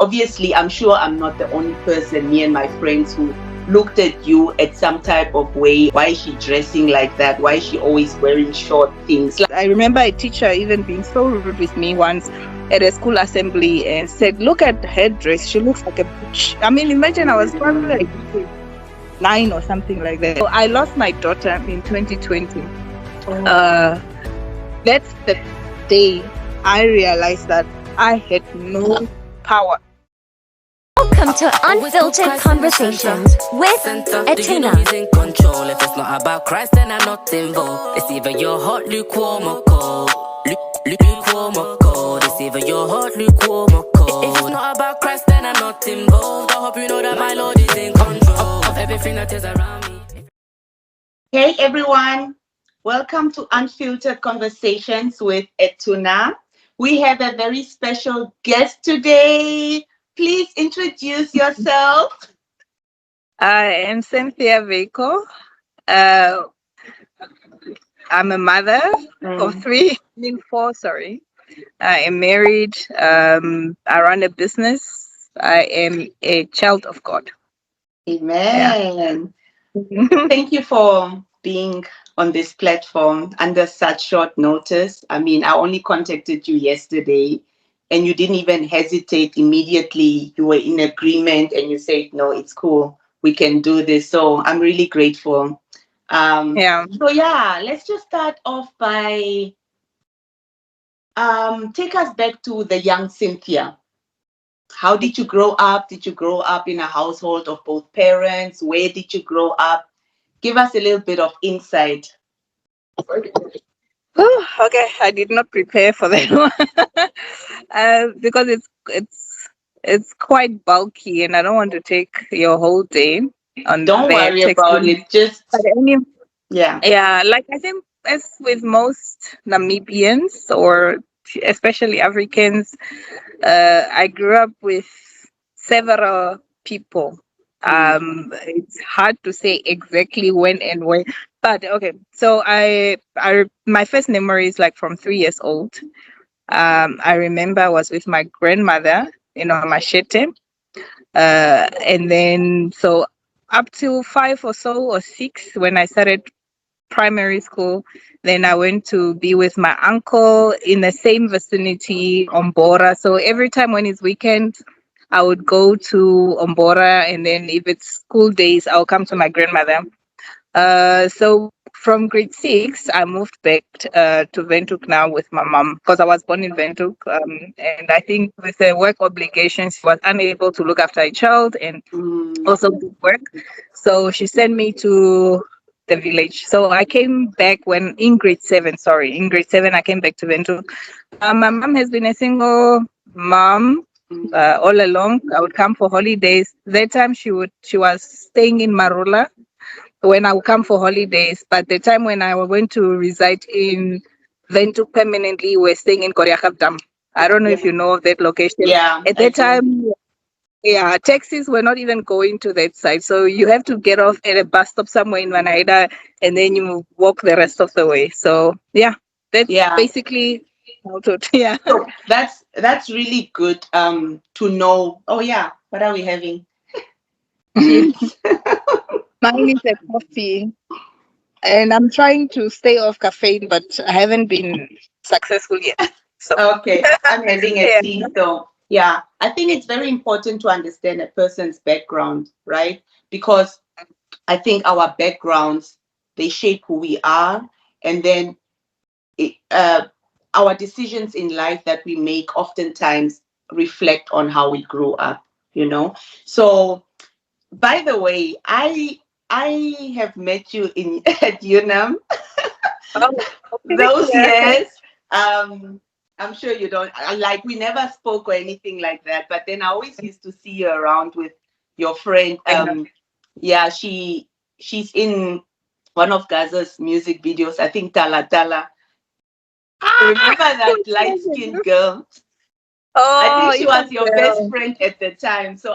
obviously, I'm sure I'm not the only person, me and my friends, who looked at you at some type of way. Why is she dressing like that? Why is she always wearing short things? I remember a teacher even being so rude with me once at a school assembly and said, look at her dress, she looks like a bitch. I mean, imagine I was probably like 9 or something like that. So I lost my daughter in 2020. That's the day I realized that I had no power. Welcome to Unfiltered Conversations with Etuna. He's in control. If it's not about Christ, then I'm not involved. It's either you're hot, lukewarm, or cold. Lukewarm or cold. It's either you're hot, lukewarm, or cold. If it's not about Christ, then I'm not involved. I hope you know that my Lord is in control of everything that is around me. Hey everyone, welcome to Unfiltered Conversations with Etuna. We have a very special guest today. Please introduce yourself. I am Cynthia. I'm a mother of 4, sorry. I am married. I run a business. I am a child of God. Amen. Yeah. Thank you for being on this platform under such short notice. I mean, I only contacted you yesterday and you didn't even hesitate immediately. You were in agreement and you said, no, it's cool. We can do this. So I'm really grateful. So let's just start off by take us back to the young Cynthia. How did you grow up? Did you grow up in a household of both parents? Where did you grow up? Give us a little bit of insight. Oh, okay, I did not prepare for that one because it's quite bulky, and I don't want to take your whole day on. Don't worry about it. Just like I think, as with most Namibians or especially Africans, I grew up with several people. It's hard to say exactly when and where, but okay. So my first memory is like from 3 years old. I remember I was with my grandmother in Mashete, and then so up to 5 or so or 6 when I started primary school. Then I went to be with my uncle in the same vicinity, Ombora. So every time when it's weekend, I would go to Ombora, and then if it's school days, I'll come to my grandmother. So from grade 6, I moved back to Windhoek now with my mom because I was born in Windhoek. And I think with the work obligations, she was unable to look after a child and also do work. So she sent me to the village. So I came back in grade 7, I came back to Windhoek. My mom has been a single mom all along. I would come for holidays. That time she was staying in Marula when I would come for holidays. But the time when I went to reside in Windhoek permanently, we're staying in Koreakapdam. I don't know if you know of that location. Yeah. At that time, taxis were not even going to that side. So you have to get off at a bus stop somewhere in Vanaida and then you walk the rest of the way. So that's basically yeah. So that's really good to know. Oh yeah, what are we having? Mine is a coffee. And I'm trying to stay off caffeine, but I haven't been successful yet. So. Okay, I'm having a tea. So yeah, I think it's very important to understand a person's background, right? Because I think our backgrounds, they shape who we are, and then our decisions in life that we make oftentimes reflect on how we grew up, So, by the way, I have met you at UNAM. Those years. I'm sure you don't we never spoke or anything like that, but then I always used to see you around with your friend. She's in one of Gaza's music videos, I think Tala Tala. Remember that light-skinned girl? I think she was your best friend at the time. So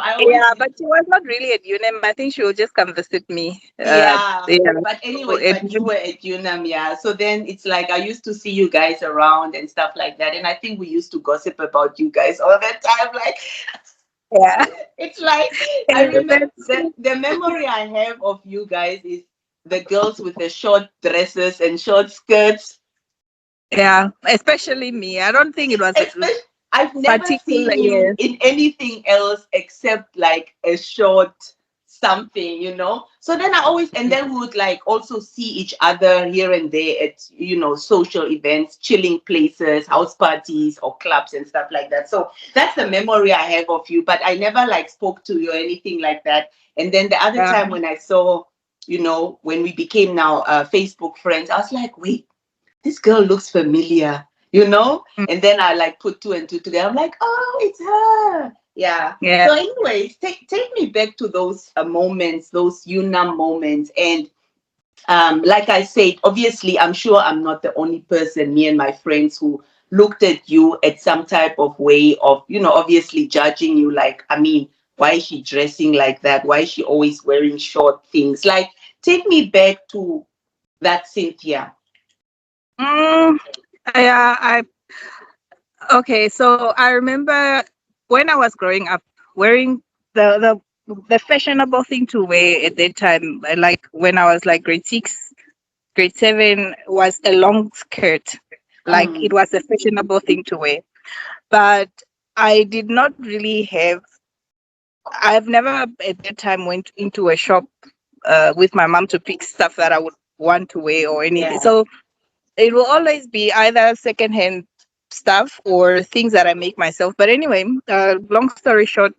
but she was not really at UNAM. I think she would just come visit me. But anyway, but you were at UNAM, So then it's like I used to see you guys around and stuff like that, and I think we used to gossip about you guys all the time, like. Yeah. It's like I And remember that's, the memory I have of you guys is the girls with the short dresses and short skirts. yeah, especially me. I don't think it was Especially, I've never particular. seen you Yes. in anything else except like a short something, So then I always, and then we would like also see each other here and there at, social events, chilling places, house parties or clubs and stuff like that. So that's the memory I have of you, but I never like spoke to you or anything like that. And then the other Yeah. time when I saw, when we became now Facebook friends, I was like, wait, this girl looks familiar, Mm. And then I like put two and two together. I'm like, oh, it's her. Yeah. Yeah. So, anyways, take me back to those moments, those UNAM moments. And like I said, obviously, I'm sure I'm not the only person, me and my friends, who looked at you at some type of way of, obviously judging you. Like, I mean, why is she dressing like that? Why is she always wearing short things? Like, take me back to that Cynthia. Mm, yeah. Okay. So I remember when I was growing up, wearing the fashionable thing to wear at that time, like when I was like grade 6, grade 7, was a long skirt. Like it Mm. was a fashionable thing to wear. But I did not really have. I've never at that time went into a shop with my mom to pick stuff that I would want to wear or anything. Yeah. So it will always be either secondhand stuff or things that I make myself. But anyway, long story short,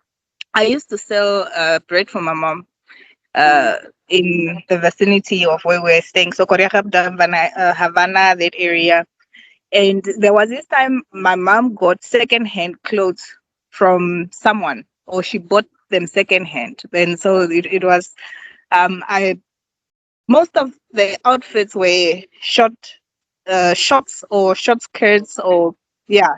I used to sell bread for my mom uh, Mm. in the vicinity of where we're staying. So Korea, Havana, that area. And there was this time my mom got secondhand clothes from someone, or she bought them secondhand. And so it was, I most of the outfits were shorts or short skirts or yeah,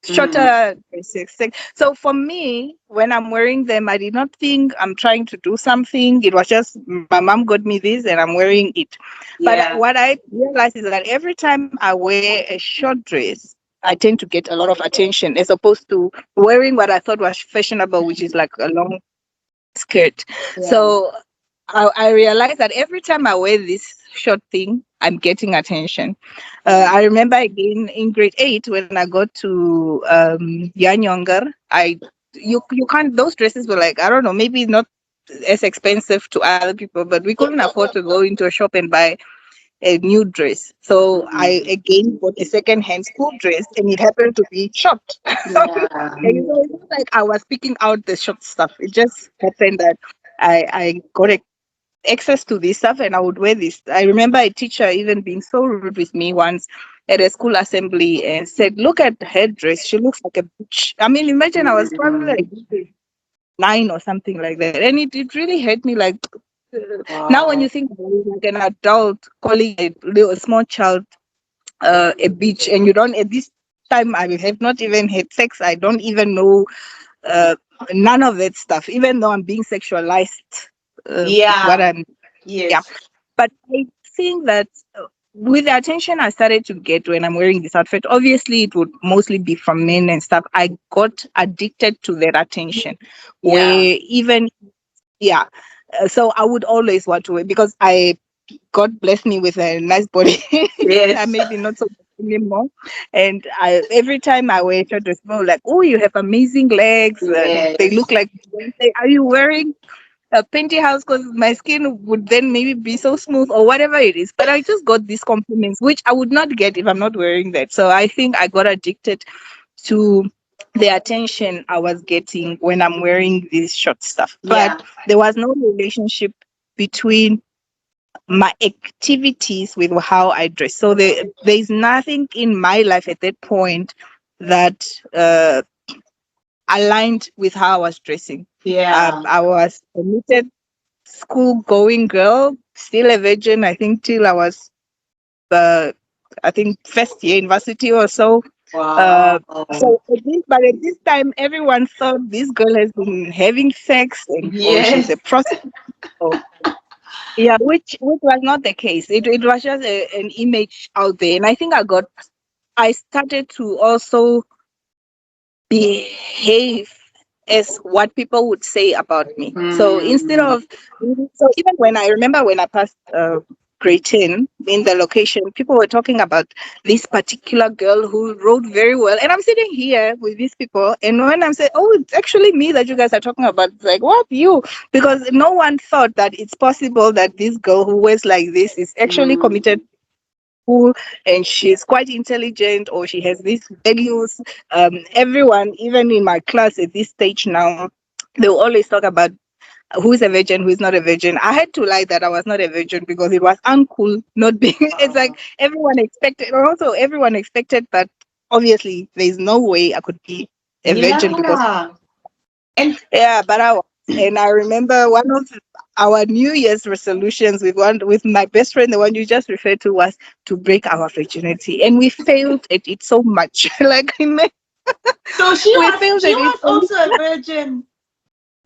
Mm. shorter dresses. So for me, when I'm wearing them, I did not think I'm trying to do something. It was just my mom got me this and I'm wearing it. But Yeah. what I realized is that every time I wear a short dress, I tend to get a lot of attention as opposed to wearing what I thought was fashionable, which is like a long skirt. Yeah. So I realized that every time I wear this short thing, I'm getting attention. Yeah. I remember again in grade 8 when I got to Yan Younger, you can't, those dresses were like, I don't know, maybe not as expensive to other people, but we couldn't afford to go into a shop and buy a new dress. So I Mm. again bought a second-hand school dress, and it happened to be short. Yeah. And so it's not like I was picking out the short stuff. It just happened that I got access to this stuff and I would wear this. I remember a teacher even being so rude with me once at a school assembly and said, "Look at her dress. She looks like a bitch." I mean, imagine I was probably Mm. like 9 or something like that. And it really hurt me like now when Wow. you think about it, like an adult calling a small child a bitch, and you don't at this time I have not even had sex. I don't even know uh, none of that stuff, even though I'm being sexualized. What Yeah. I'm, yeah. Yes. But I think that with the attention I started to get when I'm wearing this outfit, obviously it would mostly be from men and stuff. I got addicted to that attention, Yeah. where even yeah. So I would always want to wear because God bless me with a nice body. I Yes. maybe not so much anymore. And every time I wear short dress, people are like, "Oh, you have amazing legs. And they look Yes. like." Say, "Are you wearing a pantyhose?" Because my skin would then maybe be so smooth or whatever it is. But I just got these compliments, which I would not get if I'm not wearing that. So I think I got addicted to the attention I was getting when I'm wearing this short stuff. But Yeah. there was no relationship between my activities with how I dress. So there's nothing in my life at that point that aligned with how I was dressing. Yeah. I was a committed school going girl, still a virgin, I think, till I was, uh, I think, first year university or so. Uh, Wow. but at this time, everyone thought this girl has been having sex and or she's a Yes. prostitute. Yeah, which was not the case. It was just an image out there, and I think I started to also behave as what people would say about me. So instead of, so even when I remember when I passed grade 10 in the location, people were talking about this particular girl who wrote very well. And I'm sitting here with these people. And when I'm saying, oh, it's actually me that you guys are talking about, it's like, what, you? Because no one thought that it's possible that this girl who wears like this is actually committed and she's quite intelligent, or she has these values. Everyone, even in my class at this stage now, they will always talk about who's a virgin, who's not a virgin. I had to lie that I was not a virgin because it was uncool not being. It's like everyone expected, and also everyone expected that. Obviously, there's no way I could be a virgin because but I was. And I remember one of our New Year's resolutions with my best friend, the one you just referred to, was to break our virginity, and we failed at it so much. So she was also a virgin.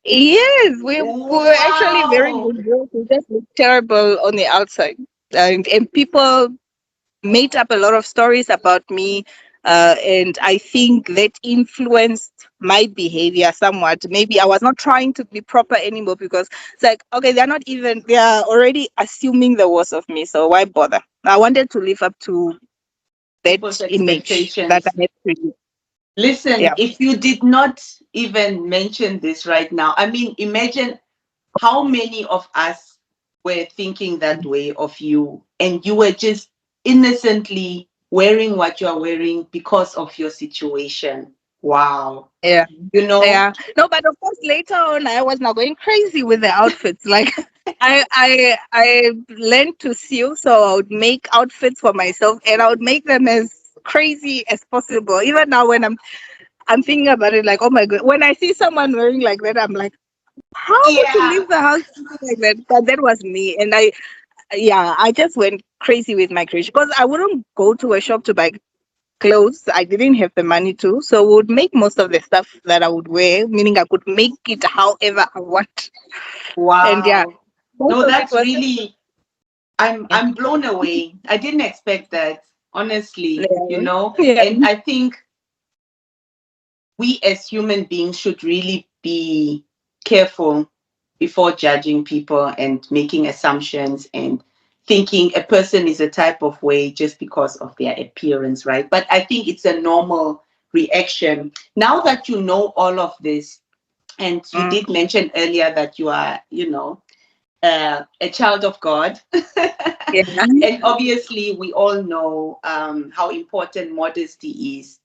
Yes, we were actually very good girls. We just looked terrible on the outside, and people made up a lot of stories about me. And I think that influenced my behavior somewhat. Maybe I was not trying to be proper anymore because it's like, okay, they are already assuming the worst of me. So why bother? I wanted to live up to that image that I had to. Listen, if you did not even mention this right now, I mean, imagine how many of us were thinking that way of you, and you were just innocently wearing what you are wearing because of your situation. Wow. Yeah. You know? Yeah. No, but of course later on I was now going crazy with the outfits. Like I learned to sew, so I would make outfits for myself and I would make them as crazy as possible. Even now when I'm thinking about it, like, oh my god, when I see someone wearing like that, I'm like, how would you leave the house like that? But that was me. And I just went crazy with my creation because I wouldn't go to a shop to buy clothes. I didn't have the money to, so I would make most of the stuff that I would wear, meaning I could make it however I want. Wow. And no, that's really, I'm blown away. I didn't expect that, honestly, and I think we as human beings should really be careful before judging people and making assumptions and thinking a person is a type of way just because of their appearance, right? But I think it's a normal reaction. Now that you know all of this, and you did mention earlier that you are, a child of God. And obviously, we all know how important modesty is.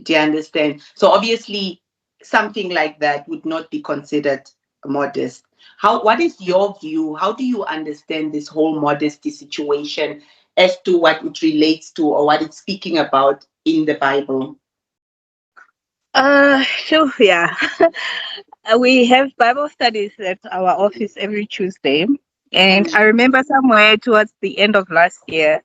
Do you understand? So obviously, something like that would not be considered modest. What is your view? How do you understand this whole modesty situation as to what it relates to or what it's speaking about in the Bible? Sure, yeah. We have Bible studies at our office every Tuesday. And I remember somewhere towards the end of last year,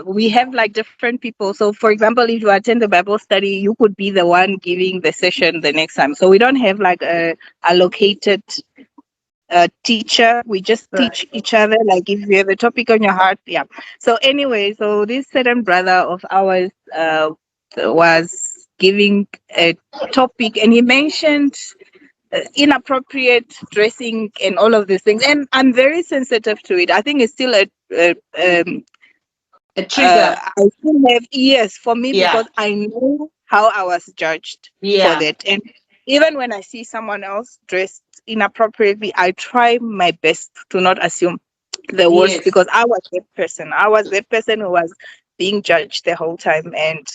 we have like different people. So, for example, if you attend the Bible study, you could be the one giving the session the next time. So we don't have like a allocated teacher. We just teach each other. Like if you have a topic on your heart, So anyway, so this certain brother of ours was giving a topic, and he mentioned inappropriate dressing and all of these things, and I'm very sensitive to it. I think it's still a trigger. I still have for me because I know how I was judged for that. And even when I see someone else dressed inappropriately, I try my best to not assume the worst because I was that person. I was that person who was being judged the whole time. And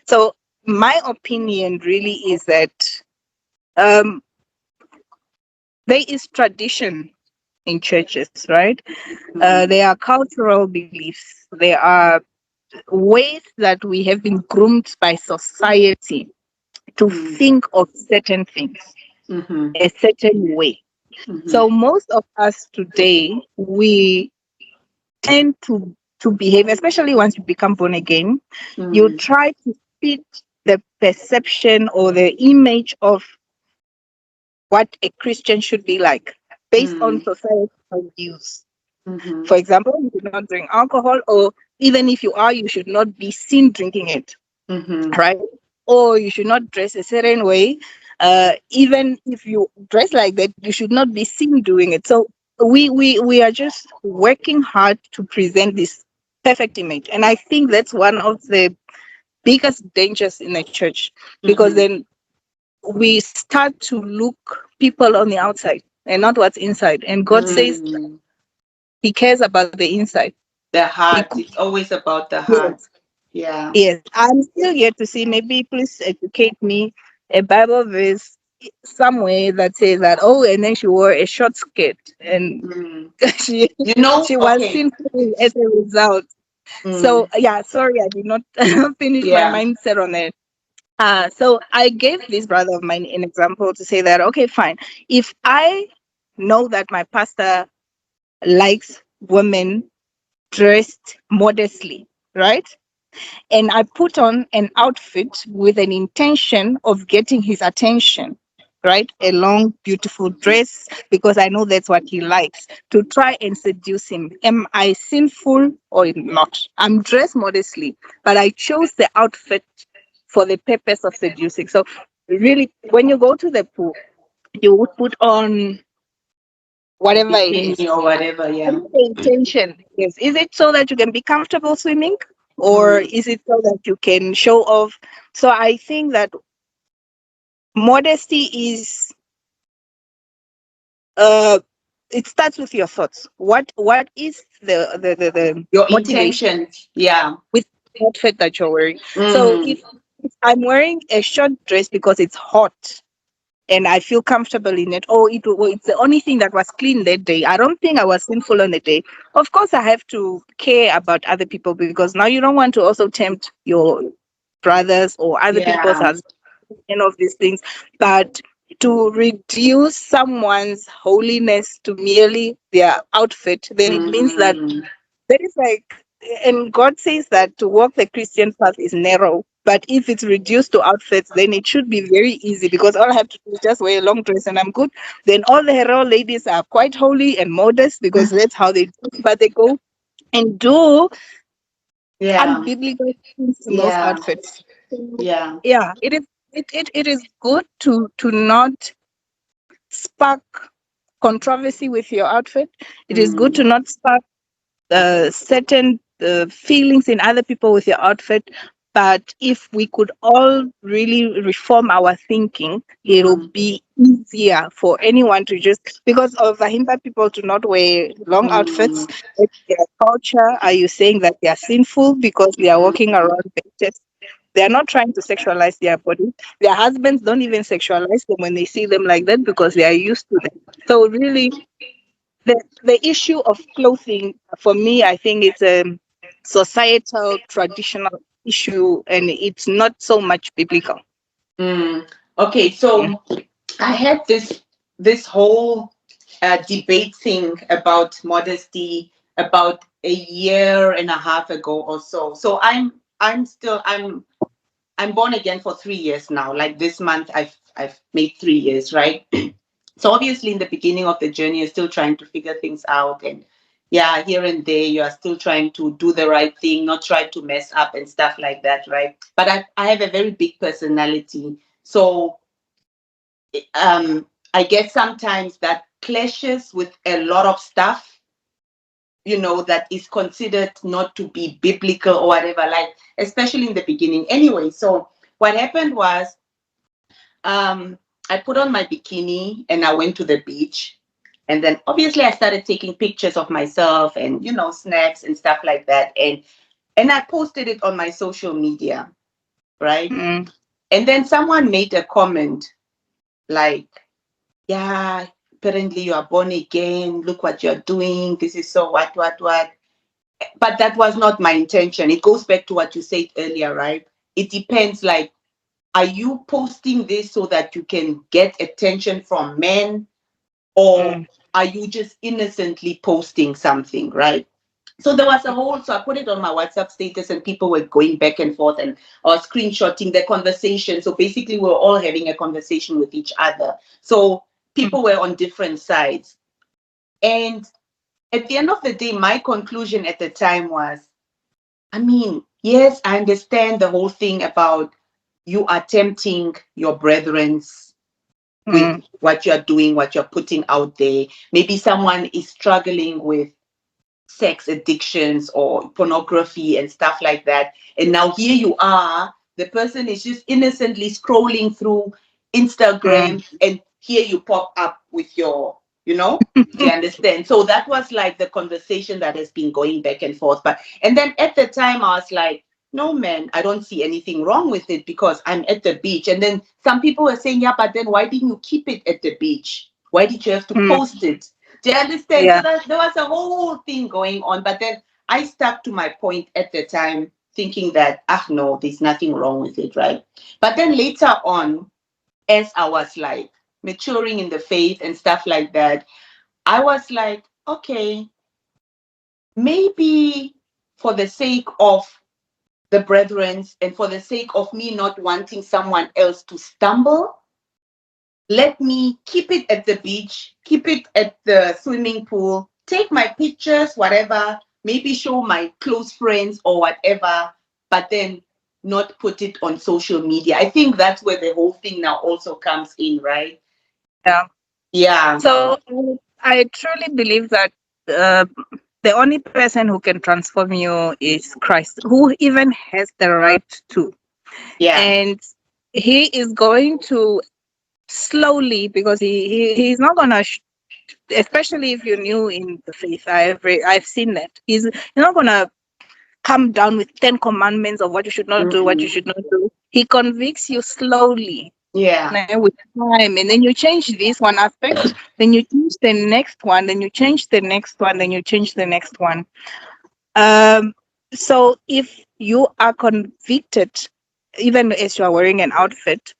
so my opinion really is that there is tradition in churches, right? There are cultural beliefs. There are ways that we have been groomed by society to think of certain things a certain way. So most of us today, we tend to behave, especially once you become born again, you try to fit the perception or the image of what a Christian should be like based on societal views. For example, you should not drink alcohol, or even if you are, you should not be seen drinking it, right? Or you should not dress a certain way. even if you dress like that, you should not be seen doing it. So we are just working hard to present this perfect image, and I think that's one of the biggest dangers in a church, because then we start to look people on the outside and not what's inside. And God says He cares about the inside. The heart. It's always about the heart. Yes. Yeah. Yes, I'm still yet to see. Maybe please educate me. A Bible verse somewhere that says that, oh, and then she wore a short skirt and she she was Okay. sinful as a result. So yeah, sorry, I did not finish my Yeah. mindset on it. So I gave this brother of mine an example to say that, okay, fine. If I know that my pastor likes women dressed modestly, right? And I put on an outfit with an intention of getting his attention, right? A long, beautiful dress, because I know that's what he likes, to try and seduce him. Am I sinful or not? I'm dressed modestly, but I chose the outfit for the purpose of seducing. So, really, when you go to the pool, you would put on whatever it is. Bikini or whatever. What Yeah. is the intention? Yes. Is it so that you can be comfortable swimming? Or is it so that you can show off? So I think that modesty is it starts with your thoughts. What is the Your motivation intentions. Yeah. with the outfit that you're wearing? So if I'm wearing a short dress because it's hot and I feel comfortable in it, or it's the only thing that was clean that day, I don't think I was sinful on the day. Of course, I have to care about other people, because now you don't want to also tempt your brothers or other people's Yeah. husbands, and of these things. But to reduce someone's holiness to merely their outfit, then it means that there is like, and God says that to walk the Christian path is narrow. But if it's reduced to outfits, then it should be very easy, because all I have to do is just wear a long dress and I'm good. Then all the hero ladies are quite holy and modest, because that's how they do. But they go and do Yeah. unbiblical things in those Yeah. outfits. Yeah. Yeah, it is good to not spark controversy with your outfit. It is good to not spark certain feelings in other people with your outfit. But if we could all really reform our thinking, it'll be easier for anyone to just, because of Vahimba people to not wear long outfits. It's their culture. Are you saying that they are sinful because they are walking around naked? They are not trying to sexualize their body. Their husbands don't even sexualize them when they see them like that, because they are used to them. So really, the issue of clothing, for me, I think it's a societal, traditional issue, and it's not so much biblical. Okay, so I had this whole debate thing about modesty about a year and a half ago or so. So I'm born again for 3 years now. Like this month, I've made 3 years, right? So obviously, in the beginning of the journey, you're still trying to figure things out, and yeah, here and there, you are still trying to do the right thing, not try to mess up and stuff like that, right? But I have a very big personality, so I guess sometimes that clashes with a lot of stuff, that is considered not to be biblical or whatever, like especially in the beginning. Anyway, so what happened was I put on my bikini and I went to the beach. And then obviously I started taking pictures of myself and, snaps and stuff like that. And I posted it on my social media, right? And then someone made a comment like, yeah, apparently you are born again. Look what you're doing. This is so what. But that was not my intention. It goes back to what you said earlier, right? It depends, like, are you posting this so that you can get attention from men, or are you just innocently posting something, right? So there was so I put it on my WhatsApp status and people were going back and forth and screenshotting the conversation. So basically we were all having a conversation with each other. So people were on different sides. And at the end of the day, my conclusion at the time was, I mean, yes, I understand the whole thing about you are tempting your brethrens with what you're doing, what you're putting out there. Maybe someone is struggling with sex addictions or pornography and stuff like that. And now here you are, the person is just innocently scrolling through Instagram, and here you pop up with your, do you understand? So that was like the conversation that has been going back and forth. And then at the time I was like, no, man, I don't see anything wrong with it because I'm at the beach. And then some people were saying, yeah, but then why didn't you keep it at the beach? Why did you have to post it? Do you understand? Yeah. So there was a whole thing going on. But then I stuck to my point at the time, thinking that, no, there's nothing wrong with it, right? But then later on, as I was like maturing in the faith and stuff like that, I was like, okay, maybe for the sake of the brethren and for the sake of me not wanting someone else to stumble, let me keep it at the beach, keep it at the swimming pool, take my pictures, whatever, maybe show my close friends or whatever, but then not put it on social media. I think that's where the whole thing now also comes in, right? Yeah. Yeah. So I truly believe that the only person who can transform you is Christ, who even has the right to. Yeah. And he is going to slowly, because he's not gonna especially if you're new in the faith, I've seen that you're not gonna come down with 10 commandments of what you should not do, what you should not do. He convicts you slowly. Yeah. With time, and then you change this one aspect, then you change the next one, then you change the next one, then you change the next one. So if you are convicted, even as you are wearing an outfit,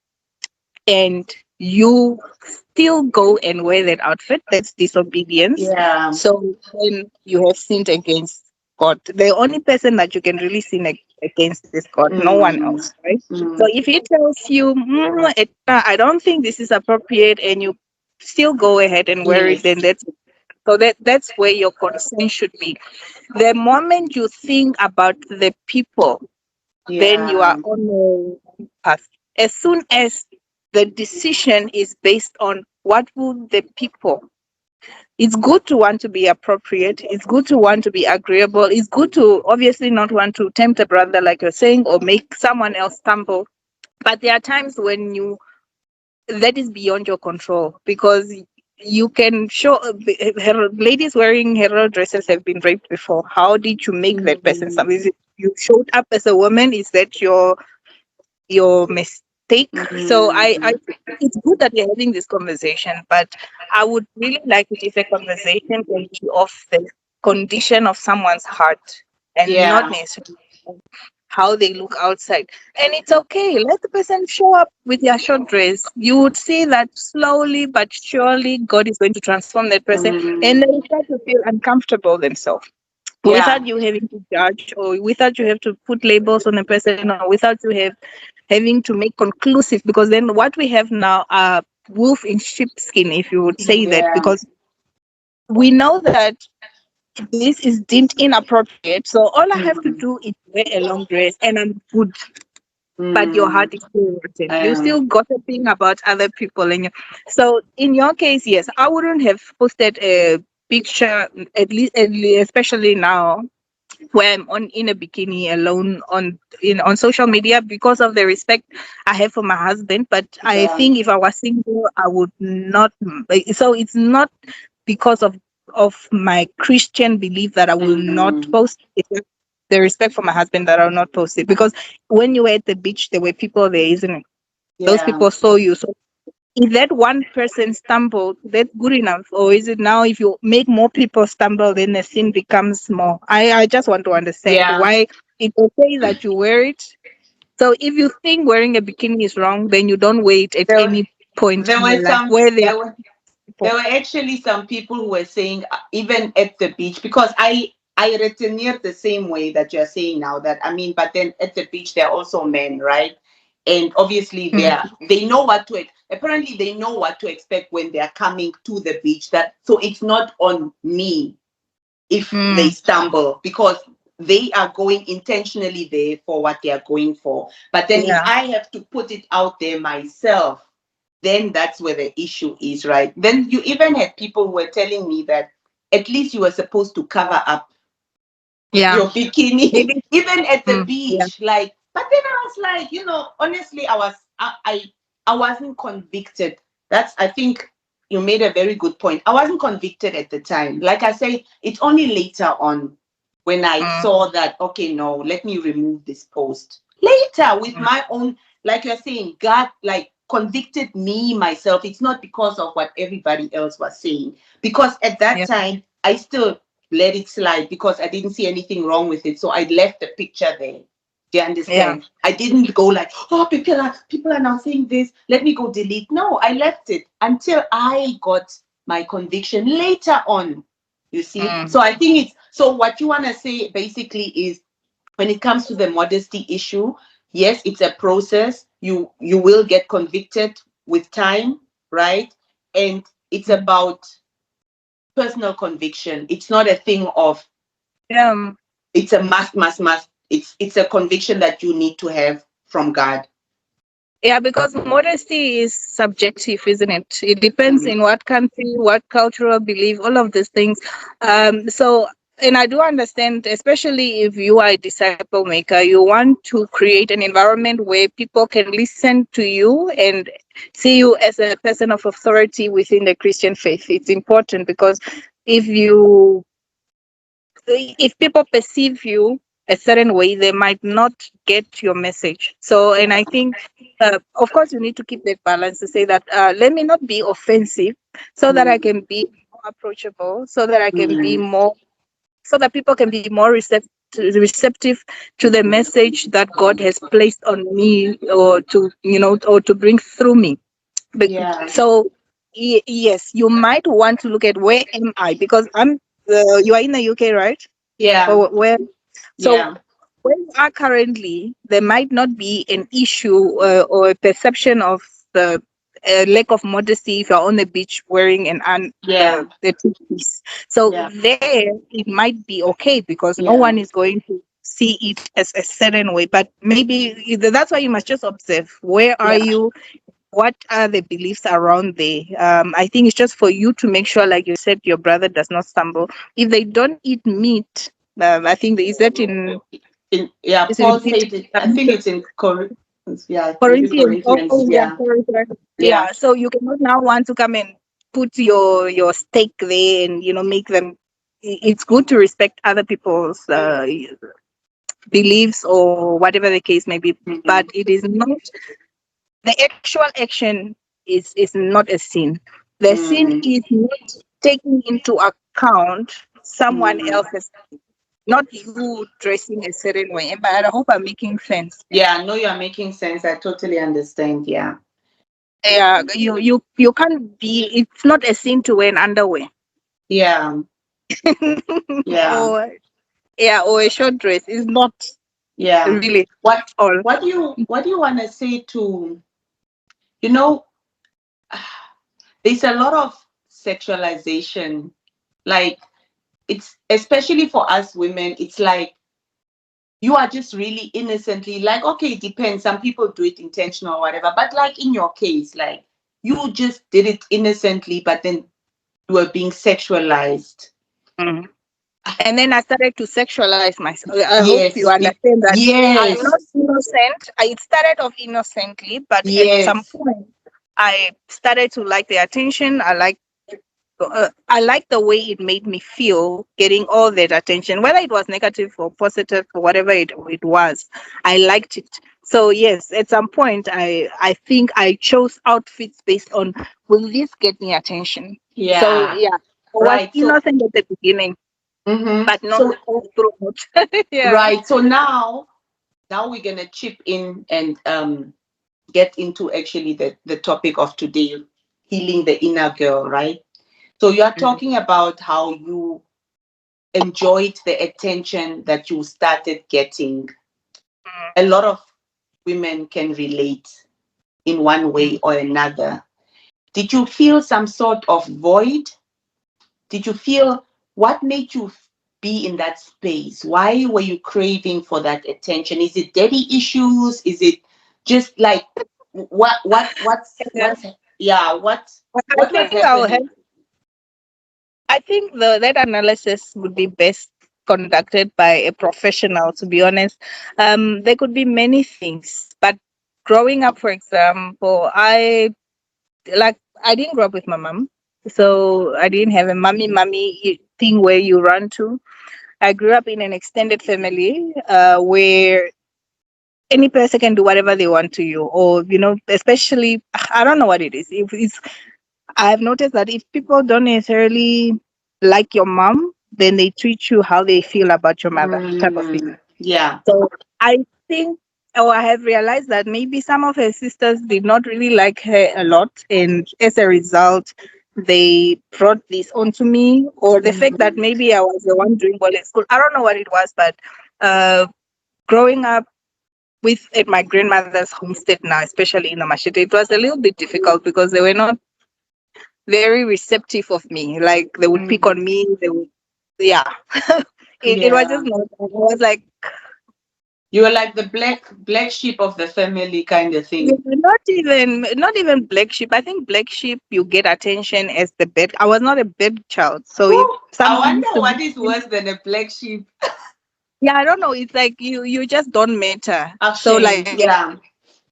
and you still go and wear that outfit, that's disobedience. Yeah. So then you have sinned against God. The only person that you can really sin against is God, no one else, right? So if he tells you, I don't think this is appropriate, and you still go ahead and wear it, then that's where your concern should be. The moment you think about the people, then you are on a path. As soon as the decision is based on what will the people, it's good to want to be appropriate, it's good to want to be agreeable, it's good to obviously not want to tempt a brother, like you're saying, or make someone else stumble. But there are times when that is beyond your control, because you can show ladies wearing hetero dresses have been raped before. How did you make that person something? Is it you showed up as a woman? Is that your mistake? So I it's good that we're having this conversation, but I would really like it if a conversation can be of the condition of someone's heart and not necessarily how they look outside. And it's okay. Let the person show up with their short dress. You would see that slowly but surely God is going to transform that person, and they will start to feel uncomfortable themselves. Without you having to judge, or without you have to put labels on a person, or without you having to make conclusive, because then what we have now are wolf in sheepskin, if you would say that, because we know that this is deemed inappropriate. So all I have to do is wear a long dress and I'm good. But your heart is still rotten. You still gossiping about other people. So in your case, yes, I wouldn't have posted a picture, at least especially now, where I'm in a bikini alone on social media, because of the respect I have for my husband. But I think if I was single, I would not. So it's not because of my Christian belief that I will not post it. The respect for my husband that I will not post it, because when you were at the beach, there were people there, isn't it? Those people saw you. So if that one person stumbled, that's good enough? Or is it now if you make more people stumble, then the sin becomes more? I just want to understand why it's okay that you wear it. So if you think wearing a bikini is wrong, then you don't wear it at any point in your life. There were actually some people who were saying, even at the beach, because I return the same way that you're saying now, that but then at the beach they're also men, right? And obviously they know what to apparently they know what to expect when they're coming to the beach. So it's not on me if they stumble, because they are going intentionally there for what they are going for. But then if I have to put it out there myself, then that's where the issue is, right? Then you even had people who were telling me that at least you were supposed to cover up your bikini, even at the beach. Like, but then I was like, honestly, I wasn't convicted. I think you made a very good point. I wasn't convicted at the time. Like I say, it's only later on when I saw that, okay, no, let me remove this post. Later, with my own, like you're saying, God, like, convicted me myself. It's not because of what everybody else was saying. Because at that time, I still let it slide because I didn't see anything wrong with it. So I left the picture there. Do you understand? I didn't go like, oh, people are now saying this, let me go delete. No, I left it until I got my conviction later on. You see? So I think so what you want to say basically is, when it comes to the modesty issue, yes, it's a process. You will get convicted with time, right? And it's about personal conviction. It's not a thing of it's a must. It's a conviction that you need to have from God. Yeah, because modesty is subjective, isn't it? It depends in what country, what cultural belief, all of these things. So, and I do understand, especially if you are a disciple maker, you want to create an environment where people can listen to you and see you as a person of authority within the Christian faith. It's important because if people perceive you a certain way, they might not get your message. So, and I think, of course, you need to keep that balance to say that, let me not be offensive so that I can be more approachable, so that I can be more, so that people can be more receptive to the message that God has placed on me, or to, or to bring through me. So, yes, you might want to look at where am I, because you are in the UK, right? Yeah. Or where? So where you are currently, there might not be an issue or a perception of the lack of modesty if you're on the beach wearing the two-piece. So there, it might be okay because no one is going to see it as a certain way. But maybe that's why you must just observe. Where are you? What are the beliefs around there? I think it's just for you to make sure, like you said, your brother does not stumble. If they don't eat meat, I think is that Paul said it. I think it's in Corinthians. Yeah, Corinthians. Yeah. So you cannot now want to come and put your stake there and make them. It's good to respect other people's beliefs or whatever the case may be, but it is not. The actual action is not a sin. The sin is not taking into account someone else's, not you dressing a certain way. But I hope I'm making sense. Yeah, no, you're making sense. I totally understand. Yeah. Yeah, you can't be. It's not a sin to wear an underwear. Yeah. Or a short dress is not. Yeah. Really. What do you want to say to, there's a lot of sexualization, like, it's especially for us women, it's like you are just really innocently, like, okay, it depends, some people do it intentional or whatever, but like in your case, like, you just did it innocently, but then you were being sexualized. And then I started to sexualize myself. I hope you understand that. I'm not innocent. It started off innocently, but at some point I started to like the attention. I like the way it made me feel getting all that attention, whether it was negative or positive or whatever it was. I liked it. So yes, at some point I think I chose outfits based on, will this get me attention? Yeah. So yeah, I was innocent at the beginning. But not all throughout. Right. So now we're gonna chip in and get into actually the topic of today, healing the inner girl, right? So you are talking about how you enjoyed the attention that you started getting. A lot of women can relate in one way or another. Did you feel some sort of void? Did you feel, what made you be in that space? Why were you craving for that attention? Is it daddy issues? Is it just like what's yeah, what I was think I'll have. happening? I think that analysis would be best conducted by a professional. To be honest, there could be many things, but growing up, for example, I didn't grow up with my mom, so I didn't have a mummy thing where you run to. I grew up in an extended family where any person can do whatever they want to you, or especially I don't know what it is. If it's I've noticed that if people don't necessarily like your mom, then they treat you how they feel about your mother, type of thing. Yeah. So I think, or I have realized that maybe some of her sisters did not really like her a lot, and as a result, they brought this onto me, or the fact that maybe I was the one doing well in school. I don't know what it was, but uh, growing up with at my grandmother's homestead now, especially in Amashite, it was a little bit difficult because they were not very receptive of me. Like they would pick on me. They would, yeah. It was just Yeah. not. I was like, You were like the black sheep of the family kind of thing. not even black sheep. I think black sheep you get attention as the bad. I was not a bad child, so if Whew, I someone wonder used to, what is worse than a black sheep. yeah, I don't know. It's like you just don't matter. So Ashamed. like Yeah.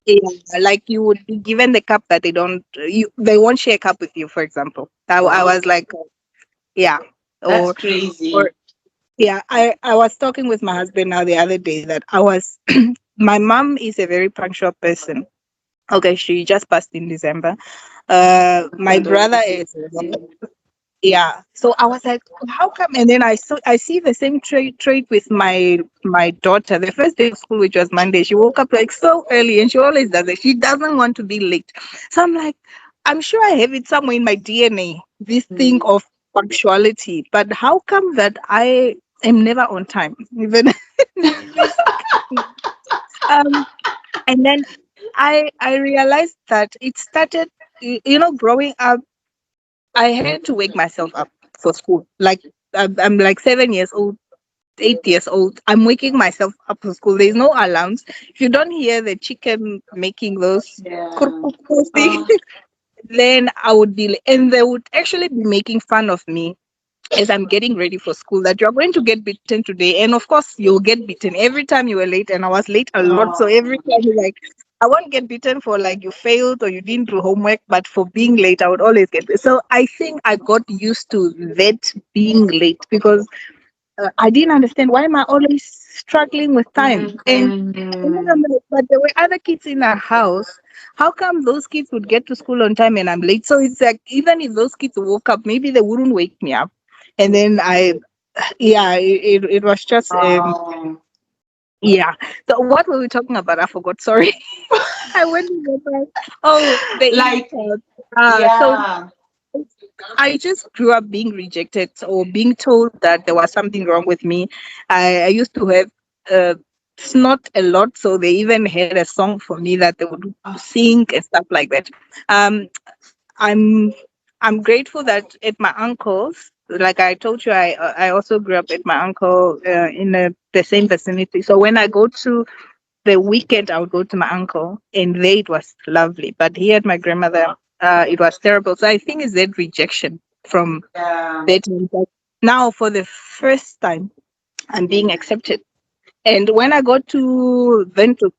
yeah, like you would be given the cup that they won't share a cup with you. For example, I Wow. was like yeah, That's or crazy. yeah, I was talking with my husband now the other day that I was my mom is a very punctual person. Okay, she just passed in December. My brother is Condolences. yeah. So I was like, how come? And then I see the same trait with my daughter. The first day of school, which was Monday, she woke up like so early, and she always does it. She doesn't want to be late. So I'm like, I'm sure I have it somewhere in my DNA. This thing of punctuality, but how come that I am never on time? Even um, and then I realized that it started. Growing up, I had to wake myself up for school. Like I'm like 7 years old, 8 years old. I'm waking myself up for school. There's no alarms. If you don't hear the chicken making those Yeah. kurkuku things, Oh, then I would be, and they would actually be making fun of me as I'm getting ready for school that you're going to get beaten today. And of course, you'll get beaten every time you were late. And I was late a lot. So every oh. time, like, I won't get beaten for like you failed or you didn't do homework, but for being late, I would always get. So I think I got used to that being late because I didn't understand why am I always struggling with time. And then I'm like, but there were other kids in our house. How come those kids would get to school on time and I'm late? So it's like even if those kids woke up, maybe they wouldn't wake me up. And then yeah, it was just Oh. yeah. So what were we talking about? I forgot. Sorry, I went. Oh, the inner Like, child. So yeah. I just grew up being rejected or being told that there was something wrong with me. I used to have it's not a lot, so they even had a song for me that they would sing and stuff like that. Um, I'm I'm grateful that at my uncle's, like I told you, I also grew up at my uncle in the same vicinity. So when I go to the weekend, I would go to my uncle, and there it was lovely. But here at my grandmother, it was terrible. So I think it's that rejection from Yeah. that. Now, for the first time, I'm being accepted. And when I got to Windhoek,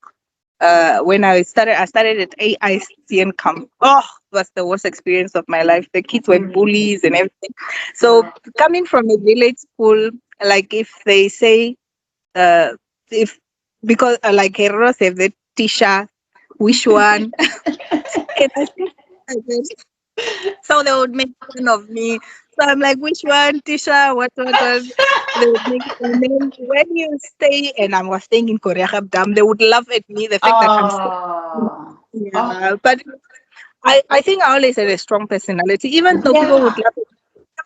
when I started at AICN camp. Oh, it was the worst experience of my life. The kids were bullies and everything. So coming from a village school, like if they say, if because like Heroes have the teacher, which one? And I think so they would make fun of me. So I'm like, which one, Tisha? What? They would make, and then when you stay, and I was staying in Korea Dam, they would laugh at me, the fact that I'm staying. Oh. Oh. Yeah, but I think I always had a strong personality, even though people would Yeah. laugh.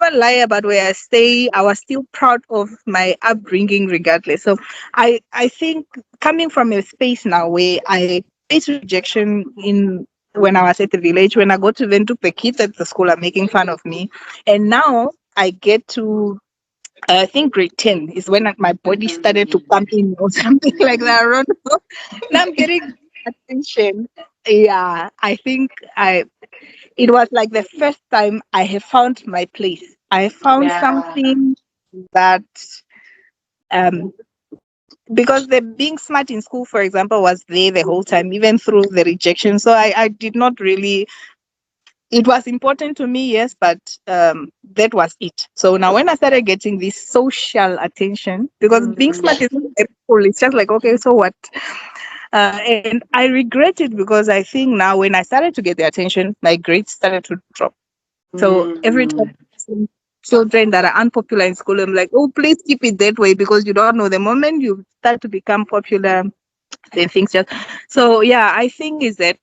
Never lie about where I stay. I was still proud of my upbringing, regardless. So I think coming from a space now where I face rejection in when I was at the village, when I go to Windhoek, the kids at the school are making fun of me, and now I get to. I think grade 10 is when my body started to come in or something like that. I don't know. Now I'm getting attention. Yeah, I think it was like the first time I have found my place. I found Yeah. something that um because the being smart in school, for example, was there the whole time, even through the rejection. So I did not really, it was important to me, yes, but that was it. So now when I started getting this social attention, because being smart is not very cool, it's just like, okay, so what? And I regret it because I think now when I started to get the attention, my grades started to drop. So every time Mm. I see children that are unpopular in school, I'm like, oh, please keep it that way because you don't know the moment you start to become popular, then things just. So yeah, I think is that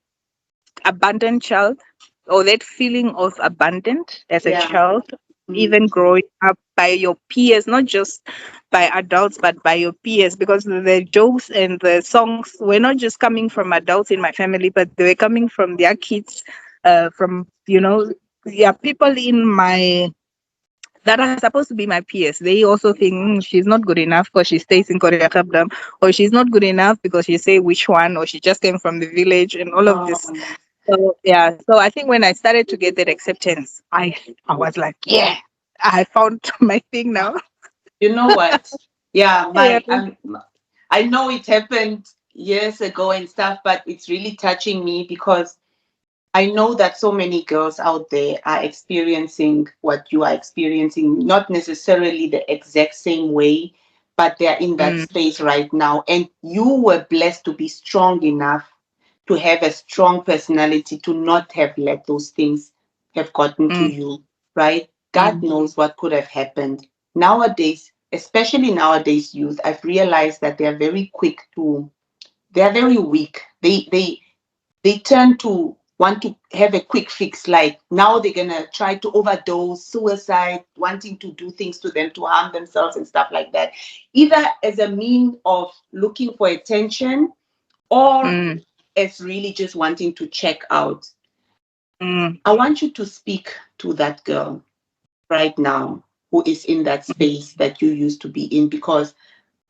abandoned child or that feeling of abandoned as a Yeah. child, Mm. even growing up by your peers, not just by adults, but by your peers, because the jokes and the songs were not just coming from adults in my family, but they were coming from their kids, from, yeah, people in my that are supposed to be my peers. They also think she's not good enough because she stays in Korea Kapdam, or she's not good enough because she say which one, or she just came from the village and all of this. Um, So yeah, so I think when I started to get that acceptance, I was like, yeah, I found my thing now. you know what? Yeah, Yeah. I know it happened years ago and stuff, but it's really touching me because I know that so many girls out there are experiencing what you are experiencing, not necessarily the exact same way, but they're in that Mm, space right now. And you were blessed to be strong enough to have a strong personality to not have let those things have gotten to mm, you, right? God mm, knows what could have happened. Nowadays, especially nowadays youth, I've realized that they're very weak. They turn to want to have a quick fix, like now they're gonna try to overdose, suicide, wanting to do things to them to harm themselves and stuff like that, either as a mean of looking for attention or mm, as really just wanting to check out. mm, I want you to speak to that girl right now who is in that space that you used to be in, because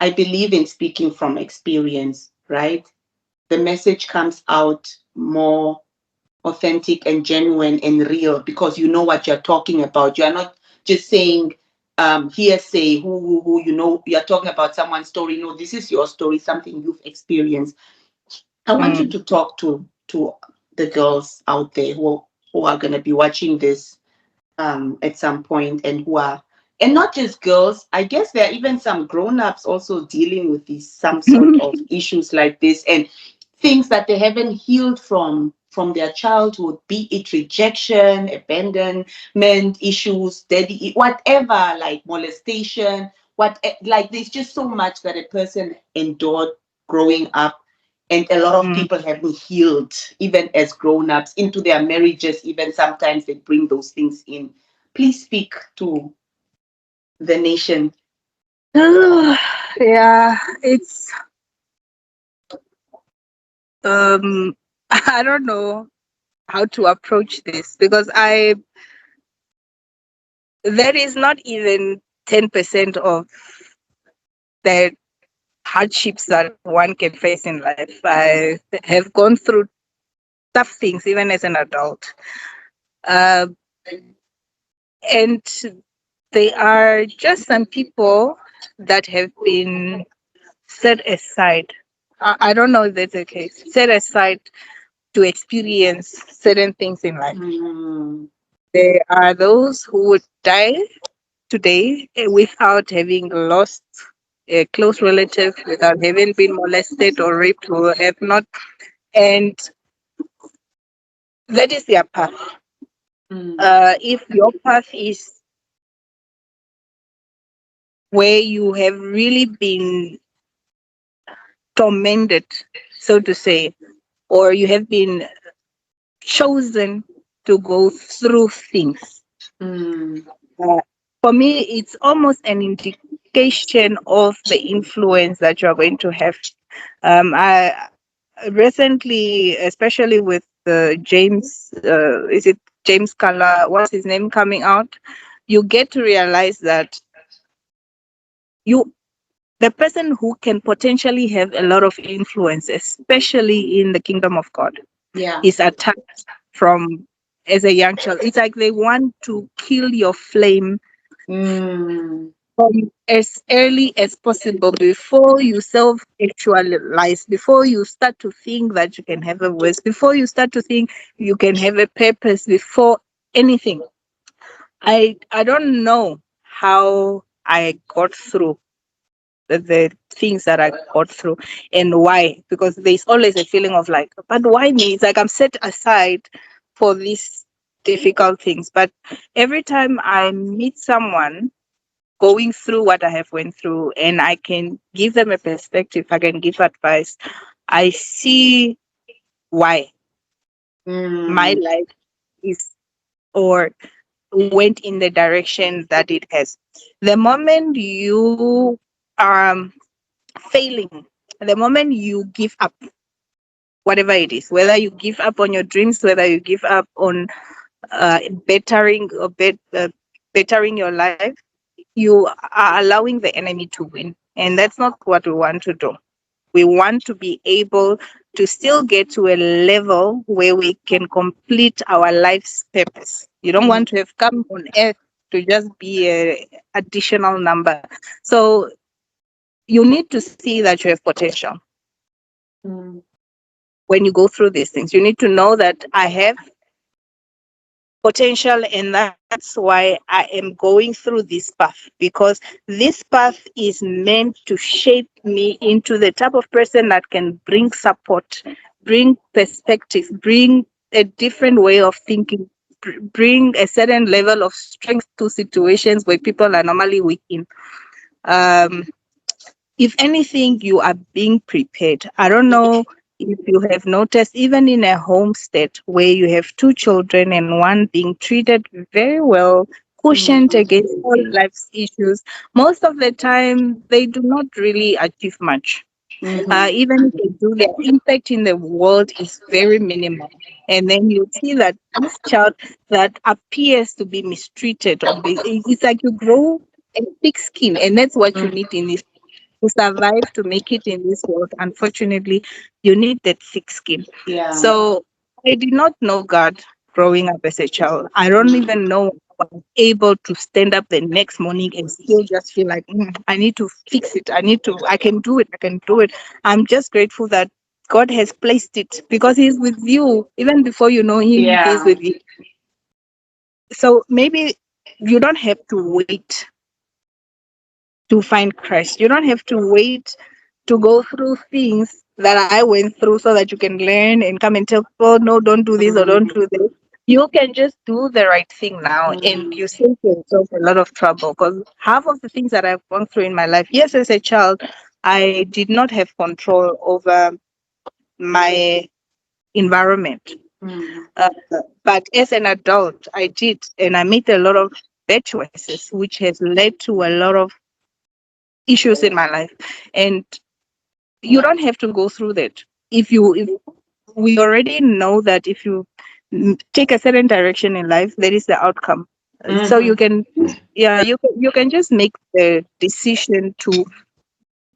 I believe in speaking from experience, right? The message comes out more authentic and genuine and real because you know what you're talking about. You're not just saying hearsay, who, you're talking about someone's story. No, this is your story, something you've experienced. I want you mm, to talk to the girls out there who are going to be watching this at some point, and who are, and not just girls. I guess there are even some grown-ups also dealing with these some sort of issues like this, and things that they haven't healed from their childhood, be it rejection, abandonment issues, daddy, whatever, like molestation, like there's just so much that a person endured growing up, and a lot of mm. people haven't healed even as grown-ups into their marriages. Even sometimes they bring those things in. Please speak to the nation. Yeah, it's I don't know how to approach this because that is not even 10% of the hardships that one can face in life. I have gone through tough things even as an adult. Uh, and they are just some people that have been set aside. I don't know if that's the case. Set aside to experience certain things in life. Mm, There are those who would die today without having lost a close relative, without having been molested or raped, or have not. And that is their path. mm, If your path is where you have really been tormented, so to say, or you have been chosen to go through things. mm, Uh, for me, it's almost an indication of the influence that you're going to have. I recently, especially with James, is it James Color? What's his name coming out? You get to realize that you the person who can potentially have a lot of influence, especially in the kingdom of God, is attacked from as a young child. It's like they want to kill your flame from as early as possible before you self-actualize, before you start to think that you can have a voice, before you start to think you can have a purpose, before anything. I don't know how I got through the things that I got through and why, because there's always a feeling of like, but why me? It's like I'm set aside for these difficult things. But every time I meet someone going through what I have went through and I can give them a perspective, I can give advice, I see why my life is or went in the direction that it has. The moment you are failing, the moment you give up, whatever it is, whether you give up on your dreams, whether you give up on bettering or bettering your life, you are allowing the enemy to win. And that's not what we want to do. We want to be able to still get to a level where we can complete our life's purpose. You don't want to have come on earth to just be a additional number. So you need to see that you have potential. When you go through these things, you need to know that I have potential, and that's why I am going through this path, because this path is meant to shape me into the type of person that can bring support, bring perspective, bring a different way of thinking, bring a certain level of strength to situations where people are normally weak in. If anything, you are being prepared. I don't know if you have noticed, even in a homestead where you have two children and one being treated very well, cushioned against all life's issues, most of the time they do not really achieve much. Even if they do, their impact in the world is very minimal. And then you see that this child that appears to be mistreated, it's like you grow a thick skin, and that's what you need in this to survive, to make it in this world. Unfortunately, you need that thick skin. So I did not know God growing up as a child. I don't even know I was able to stand up the next morning and still just feel like, I need to fix it. I can do it. I can do it. I'm just grateful that God has placed it, because He's with you. Even before you know Him, He's with you. So maybe you don't have to wait to find Christ. You don't have to wait to go through things that I went through so that you can learn and come and tell people, no, don't do this or don't do this. You can just do the right thing now, and you save yourself a lot of trouble, because half of the things that I've gone through in my life, yes, as a child, I did not have control over my environment. But as an adult, I did, and I made a lot of bad choices, which has led to a lot of issues in my life. And you don't have to go through that. If we already know that if you take a certain direction in life, that is the outcome. So you can you can just make the decision to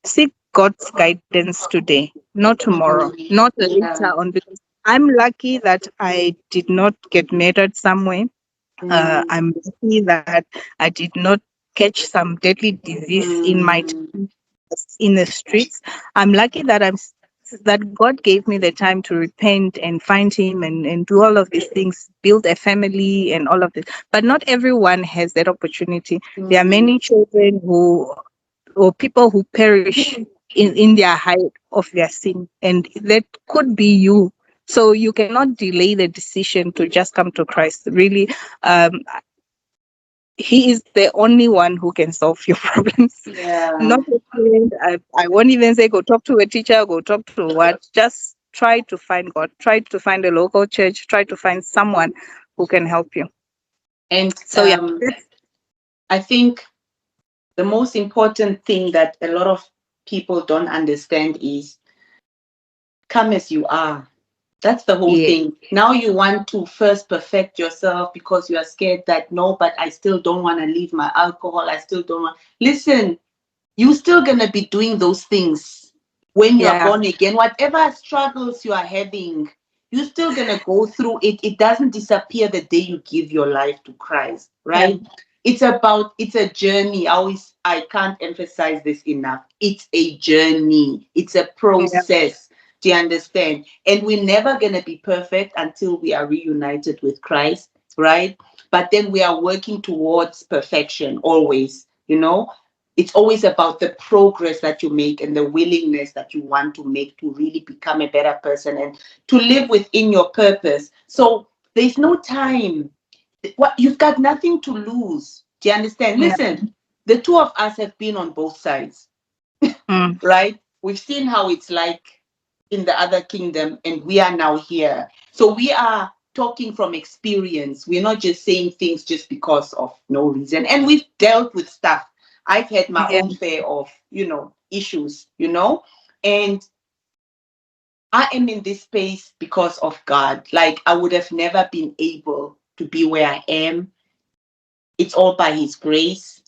seek God's guidance today, not tomorrow, not later on, because I'm lucky that I did not get married somewhere. I'm lucky that I did not catch some deadly disease in the streets. I'm lucky that that God gave me the time to repent and find Him and do all of these things, build a family and all of this. But not everyone has that opportunity. There are many children or people who perish in their height of their sin, and that could be you. So you cannot delay the decision to just come to Christ. Really, He is the only one who can solve your problems. Not a friend. I won't even say go talk to a teacher, go talk to what. Just try to find God. Try to find a local church. Try to find someone who can help you. And so I think the most important thing that a lot of people don't understand is come as you are. That's the whole thing. Now you want to first perfect yourself because you are scared that no, but I still don't want to leave my alcohol. I still don't want. Listen, you're still going to be doing those things when you are born again. Whatever struggles you are having, you're still going to go through it. It doesn't disappear the day you give your life to Christ, right? It's a journey. I can't emphasize this enough. It's a journey. It's a process. Do you understand? And we're never going to be perfect until we are reunited with Christ, right? But then we are working towards perfection always, It's always about the progress that you make and the willingness that you want to make to really become a better person and to live within your purpose. So there's no time. You've got nothing to lose. Do you understand? Listen, the two of us have been on both sides, right? We've seen how it's like in the other kingdom, and we are now here. So we are talking from experience. We're not just saying things just because of no reason. And we've dealt with stuff. I've had my own fair of, issues, and I am in this space because of God. Like, I would have never been able to be where I am. It's all by His grace.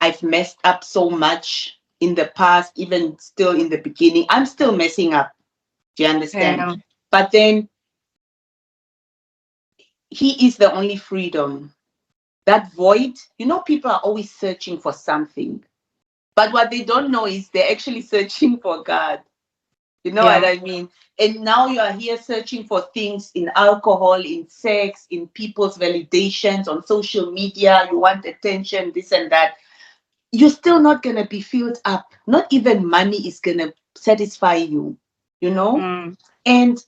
I've messed up so much in the past, even still in the beginning. I'm still messing up. Do you understand? But then He is the only freedom. That void, people are always searching for something. But what they don't know is they're actually searching for God. You know what I mean? And now you are here searching for things in alcohol, in sex, in people's validations, on social media. You want attention, this and that. You're still not going to be filled up. Not even money is going to satisfy you, And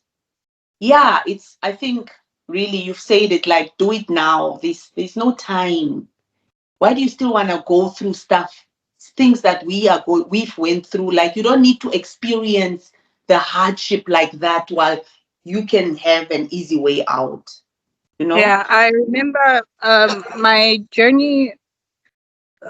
I think really you've said it, like, do it now. There's no time. Why do you still want to go through things that we've went through? Like, you don't need to experience the hardship like that while you can have an easy way out. Yeah, I remember my journey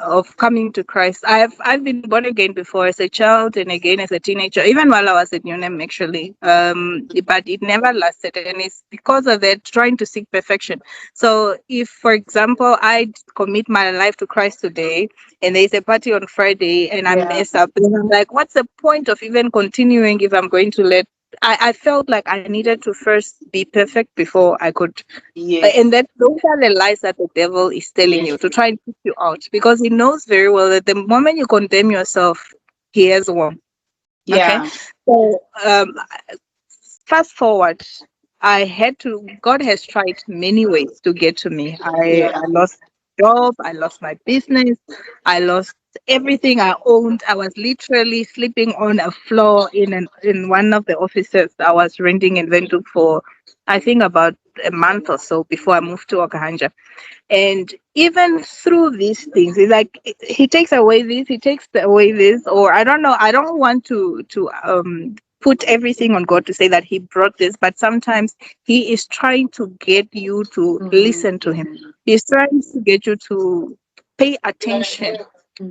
of coming to Christ. I've been born again before as a child and again as a teenager, even while I was at UNM actually. But it never lasted, and it's because of that trying to seek perfection. So if, for example, I commit my life to Christ today, and there's a party on Friday, and I mess up, and I'm like, what's the point of even continuing if I'm going to let? I felt like I needed to first be perfect before I could. And that those are the lies that the devil is telling you to try and keep you out, because he knows very well that the moment you condemn yourself, he has won. Okay. So fast forward, God has tried many ways to get to me. I lost my job, I lost my business, I lost everything I owned. I was literally sleeping on a floor in one of the offices I was renting in Windhoek for, I think, about a month or so before I moved to Okahanja. And even through these things, it's like he takes away this, he takes away this, or I don't know. I don't want to put everything on God to say that He brought this, but sometimes He is trying to get you to listen to Him. He's trying to get you to pay attention,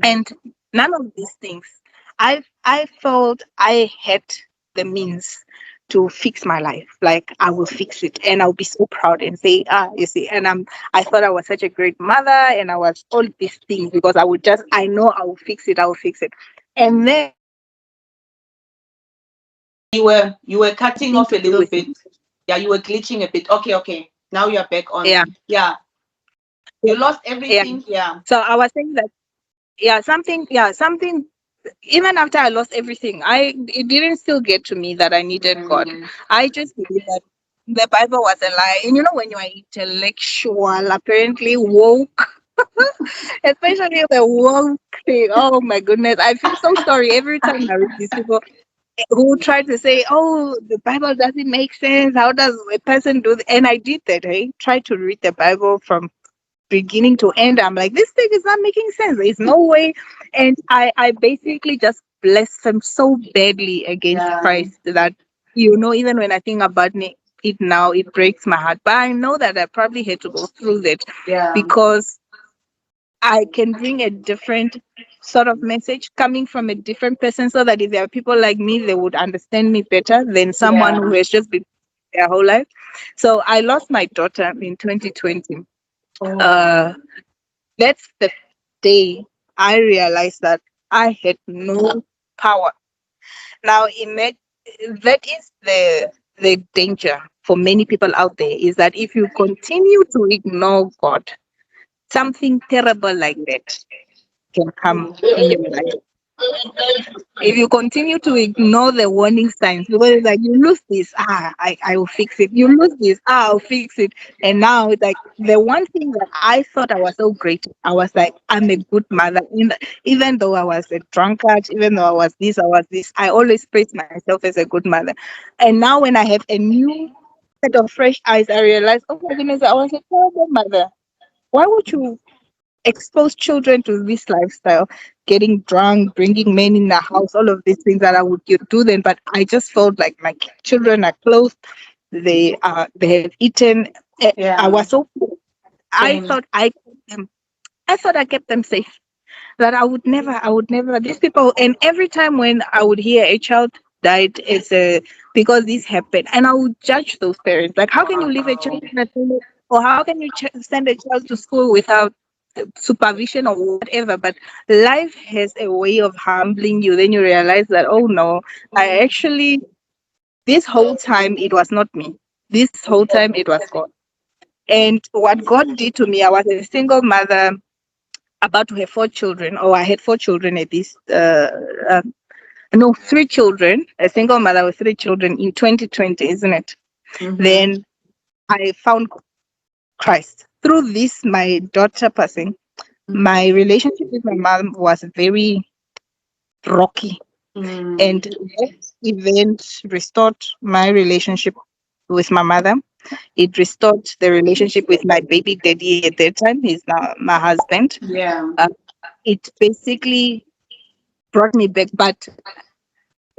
and none of these things. I felt I had the means to fix my life. Like, I will fix it, and I'll be so proud and say, you see, and I thought I was such a great mother, and I was all these things because I know I will fix it, and then you were cutting off a little bit. Yeah, you were glitching a bit. Okay. Now you're back on. Yeah. You lost everything. Yeah. So I was saying that something even after I lost everything, it didn't still get to me that I needed God. I just believe that the Bible was a lie. And when you are intellectual, apparently woke, especially the woke thing. Oh my goodness. I feel so sorry every time I read these people who try to say, oh, the Bible doesn't make sense. How does a person do that? And I did that. I tried to read the Bible from beginning to end. I'm like, this thing is not making sense. There's no way. And I basically just blaspheme so badly against Christ that, even when I think about it now, it breaks my heart. But I know that I probably had to go through that because I can bring a different sort of message coming from a different person, so that if there are people like me, they would understand me better than someone who has just been their whole life. So I lost my daughter in 2020. That's the day I realized that I had no power. Now, that is the danger for many people out there, is that if you continue to ignore God, something terrible like that can come in your life. If you continue to ignore the warning signs, because it's like, you lose this, I will fix it. You lose this, I'll fix it. And now it's like, the one thing that I thought I was so great, I was like, I'm a good mother. Even though I was a drunkard, even though I was this, I always praise myself as a good mother. And now when I have a new set of fresh eyes, I realize, oh my goodness, I was a terrible mother. Why would you expose children to this lifestyle, getting drunk, bringing men in the house, all of these things that I would do then? But I just felt like my children are clothed, they have eaten. I was so poor. I Same. thought I kept them safe. That I would never, these people. And every time when I would hear a child died, because this happened, and I would judge those parents. Like, how can you leave a child in a toilet, or how can you send a child to school without supervision or whatever? But life has a way of humbling you. Then you realize that, oh no, I actually, this whole time it was not me. This whole time it was God. And what God did to me, I was a single mother about to have 4 children, or I had 4 children at this. No, 3 children. A single mother with 3 children in 2020, isn't it? Mm-hmm. Then I found Christ through this. My daughter passing, my relationship with my mom was very rocky, and that event restored my relationship with my mother. It restored the relationship with my baby daddy at that time. He's now my husband. Yeah. It basically brought me back, but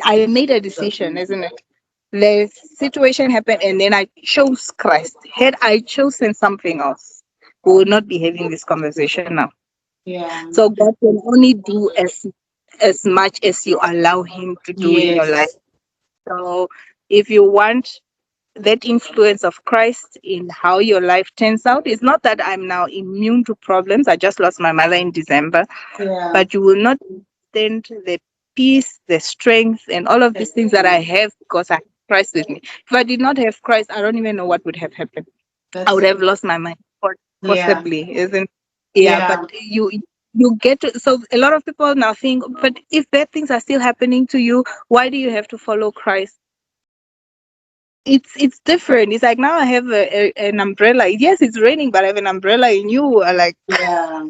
I made a decision, isn't it? The situation happened, and then I chose Christ. Had I chosen something else, we would not be having this conversation now. Yeah. So God can only do as much as you allow Him to do in your life. Yes. So if you want that influence of Christ in how your life turns out, it's not that I'm now immune to problems. I just lost my mother in December, Yeah. but you will not understand the peace, the strength, and all of these things that I have because I have Christ with me. If I did not have Christ, I don't even know what would have happened. I would have lost my mind, Yeah. possibly, isn't? Yeah, Yeah. but you get to. So a lot of people now think, but if bad things are still happening to you, why do you have to follow Christ? It's different. It's like, now I have an umbrella. Yes, it's raining, but I have an umbrella, and you are like, Yeah.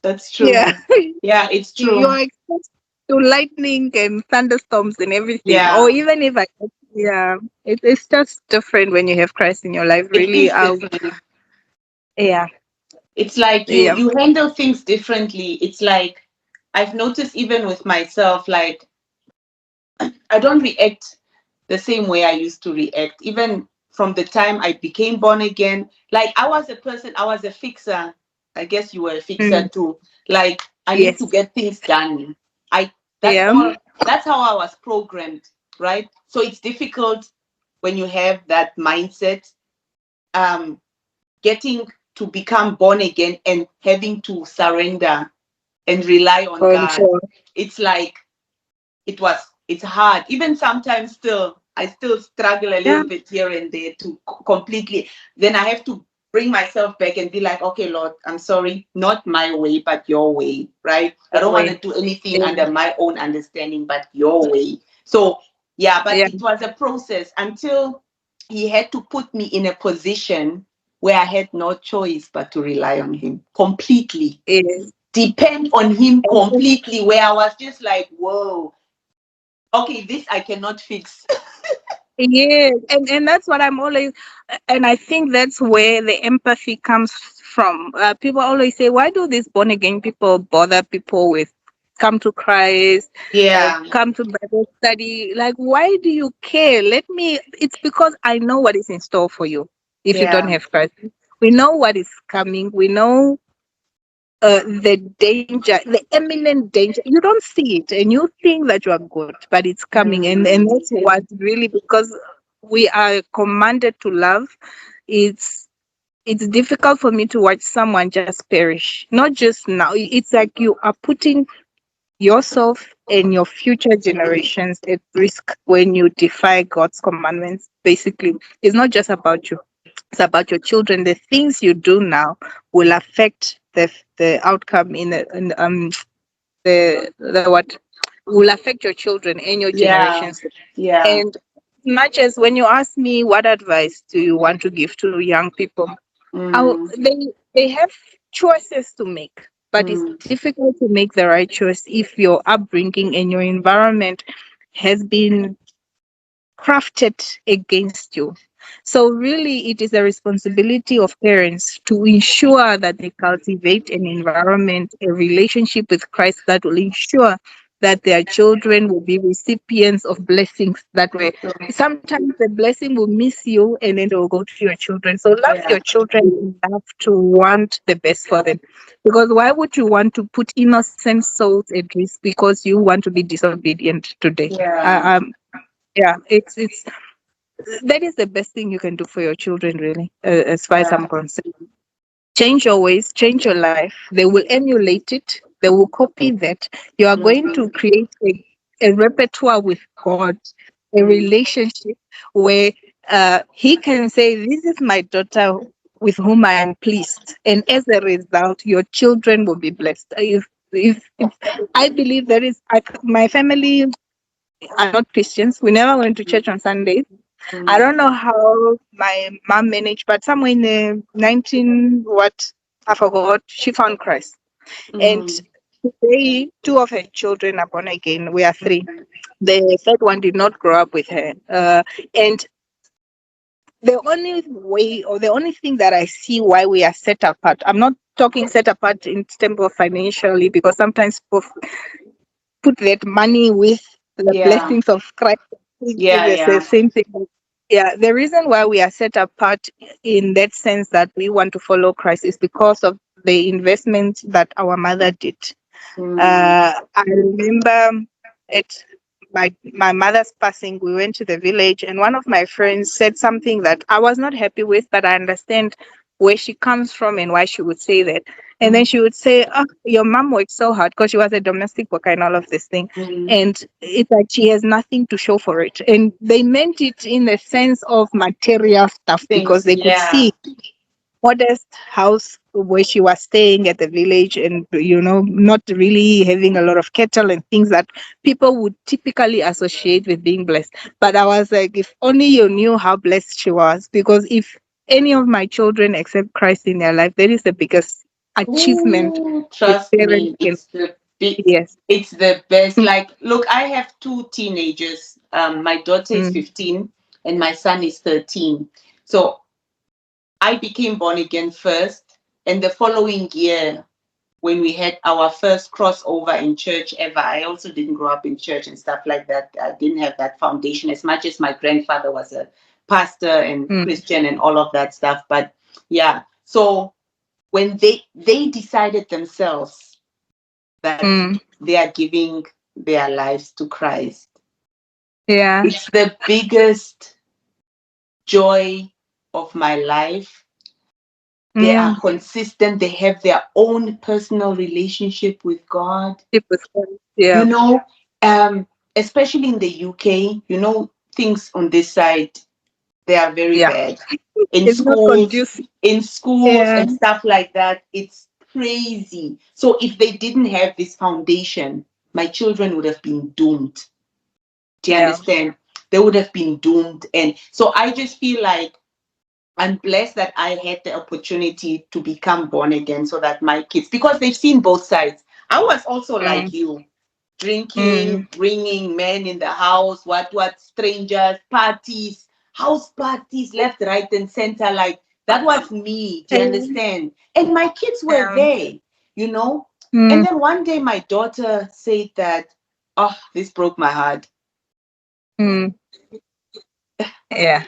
That's true. yeah, Yeah, it's true. you are exposed to lightning and thunderstorms and everything. Yeah. Or even if it's just different when you have Christ in your life. It Really, is different. yeah. It's like you handle things differently. It's like, I've noticed even with myself, like, I don't react the same way I used to react. Even from the time I became born again, like, I was a fixer. I guess you were a fixer too. Like, I need to Yes. get things done. That's Yeah. all. That's how I was programmed, right? So it's difficult when you have that mindset, getting to become born again and having to surrender and rely on God. Control. It's like, it's hard. Even sometimes I still struggle a little bit here and there to completely. Then I have to bring myself back and be like, okay, Lord, I'm sorry, not my way, but your way, right? I don't want to do anything under my own understanding, but your way. So, yeah, but it was a process until He had to put me in a position where I had no choice but to rely on Him completely. Depend on Him completely, where I was just like, whoa, okay, this I cannot fix. Yes, and that's what I'm always, and I think that's where the empathy comes from. People always say, why do these born again people bother people with come to Christ, come to Bible study? Like, why do you care? It's because I know what is in store for you if you don't have Christ. We know what is coming. We know the danger, the imminent danger. You don't see it, and you think that you are good, but it's coming, and that's what really, because we are commanded to love. It's difficult for me to watch someone just perish. Not just now. It's like you are putting yourself and your future generations at risk when you defy God's commandments. Basically, it's not just about you. It's about your children. The things you do now will affect the outcome the what will affect your children and your generations. Yeah. And much as when you ask me what advice do you want to give to young people, they have choices to make, but it's difficult to make the right choice if your upbringing and your environment has been crafted against you. So really, it is a responsibility of parents to ensure that they cultivate an environment, a relationship with Christ that will ensure that their children will be recipients of blessings that way. Sometimes the blessing will miss you and then it will go to your children. So love your children enough to want the best for them. Because why would you want to put innocent souls at risk because you want to be disobedient today? It's that is the best thing you can do for your children, really, as far as I'm concerned. Change your ways, change your life. They will emulate it, they will copy that. You are going to create a repertoire with God, a relationship where He can say, "This is my daughter with whom I am pleased." And as a result, your children will be blessed. If I believe there is, my family are not Christians. We never went to church on Sundays. I don't know how my mom managed, but somewhere in the 19 what I forgot, she found Christ. And today, two of her children are born again. We are three. The third one did not grow up with her. And the only way or the only thing that I see why we are set apart, I'm not talking set apart in terms of financially, because sometimes people put that money with the blessings of Christ. It's the same thing. Yeah, the reason why we are set apart in that sense that we want to follow Christ is because of the investment that our mother did. I remember at my mother's passing, we went to the village, and one of my friends said something that I was not happy with, but I understand where she comes from and why she would say that. And then she would say, "Oh, your mom worked so hard," because she was a domestic worker and all of this thing. And it's like she has nothing to show for it. And they meant it in the sense of material stuff because they could see modest house where she was staying at the village and not really having a lot of cattle and things that people would typically associate with being blessed. But I was like, if only you knew how blessed she was, because if any of my children accept Christ in their life, that is the biggest achievement. Trust me, it's the best. Like, look, I have two teenagers. My daughter is 15 and my son is 13. So I became born again first, and the following year, when we had our first crossover in church ever, I also didn't grow up in church and stuff like that. I didn't have that foundation as much as my grandfather was a pastor and Christian and all of that stuff. But yeah, so when they decided themselves that they are giving their lives to Christ, it's the biggest joy of my life. They are consistent. They have their own personal relationship with God. Especially in the UK, things on this side, they are very bad. In schools and stuff like that, it's crazy. So if they didn't have this foundation, my children would have been doomed. Do you understand? They would have been doomed. And so I just feel like I'm blessed that I had the opportunity to become born again so that my kids, because they've seen both sides. I was also like you, drinking, bringing men in the house, what, strangers, parties, house parties, left, right, and center. Like, that was me. Do you understand? And my kids were there, And then one day my daughter said that, "Oh, this broke my heart." Yeah.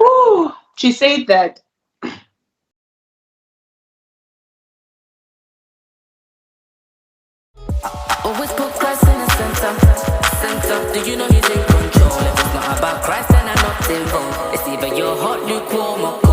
Ooh, she said that. Always put Christ in the center. Do you know he's in control? If it's not about Christ, then I'm not involved. It's either you're hot, lukewarm, or